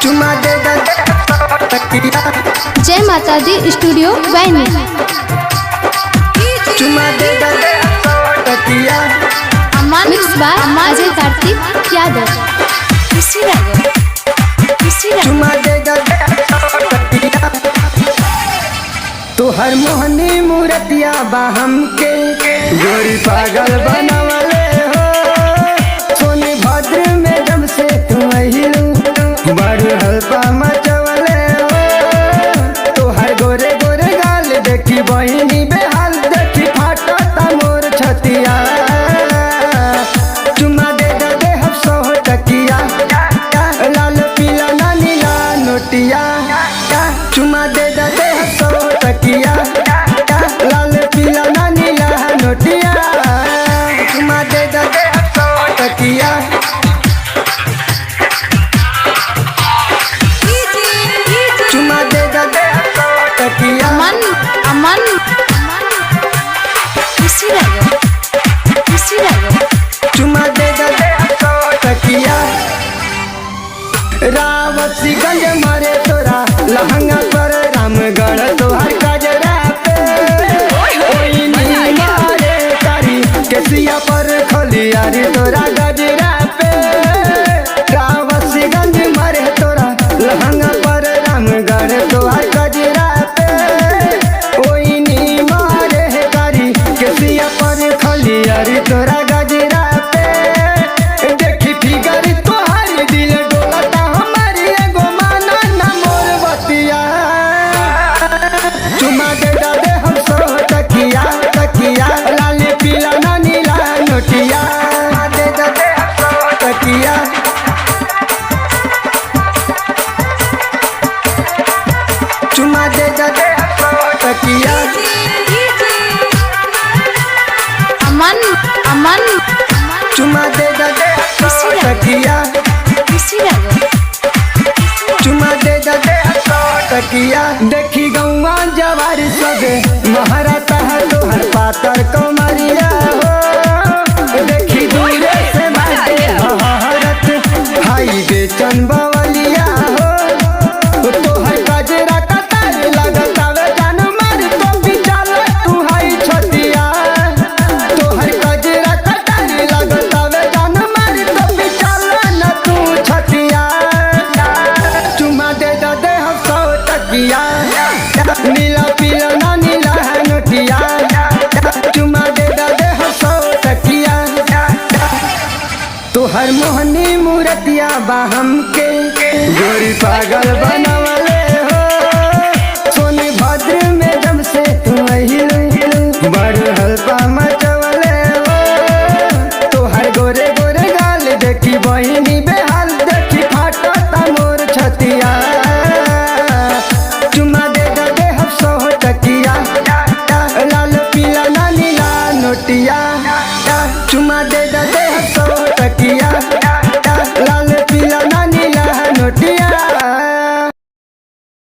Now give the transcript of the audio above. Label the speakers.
Speaker 1: चुमा दे तकिया।
Speaker 2: जय माता दी स्टूडियो वैनी।
Speaker 1: चुमा दे तकिया।
Speaker 2: Mix by Ajay Kartik Yadav.
Speaker 1: चुमा दे तकिया। तुहर मोहनी मूर्तिया बाहम के गोरी पागल बनवले हो। सोनी भद्र में जब से तू अहिलू बड़ हल्पा मचवले हो। तुहर गोरे गोरे गाल देखी बहिनी बेहाल देखी फाटता मोर छतिया। चुमा दे हम सौ टकिया। लाल पीला ना नीला नोटिया। चुमा दे हम सौ टकिया। लाल पीला ना नीला नोटिया। चुमा दे हम सौ टकिया। चुमा दे हम सौ टकिया।
Speaker 2: अमन
Speaker 1: चुमा दे हम सौ टकिया। रावतीगंज मारे तोरा लहंगा पर रामगढ़ तोहर गजरा पे। ओई नी मारे तारी केसिया पर खलियारी तोरा गजरा पे। रावतीगंज मारे तोरा लहंगा पर रामगढ़ तोहर गजरा पे। ओई नी मारे तारी केसिया पर खलियारी तोरा गजरा पे। देखी फिगर तोहारी दिल डोलता हमारी एगो माना ना मोर बतिया। चुमा दे हम सौ टकिया। लाल पीला ना नीला नोटिया। दे हम सौ टकिया। चुमा दे हम सौ टकिया।
Speaker 2: अमन
Speaker 1: चुमा दे हम सौ टकिया। चुमा दे हम सौ टकिया। देखी गौवा जवार सबे महाराता है तोहर पातर कमरिया हो। देखी दूरे से बाटे हहरत हाई बेचन बवलिया हो। तोहर गजरा कतार लगतावे जान मार तो बिचाल तू हाई छतिया। तोहर गजरा कतार लगतावे जान मार तो बिचाल न तू छतिया। चुमा दे हम सौ टकिया। नीला पीला ना नीला है नोटिया। चुमा दे हम सौ टकिया। तुहर मोहनी मूर्तिया बाहम के गोरी पागल बनवले हो। सोनी भद्र में जब से तू अहिलू बड़ हल्पा मचवले हो। तुहर गोरे गोरे गाल देखी बहिनी बेहाल देखी फाटता मोर छतिया। चुमा दे हम सौ टकिया। लाल पीला ना नीला नोटिया। चुमा दे हम सौ टकिया। लाल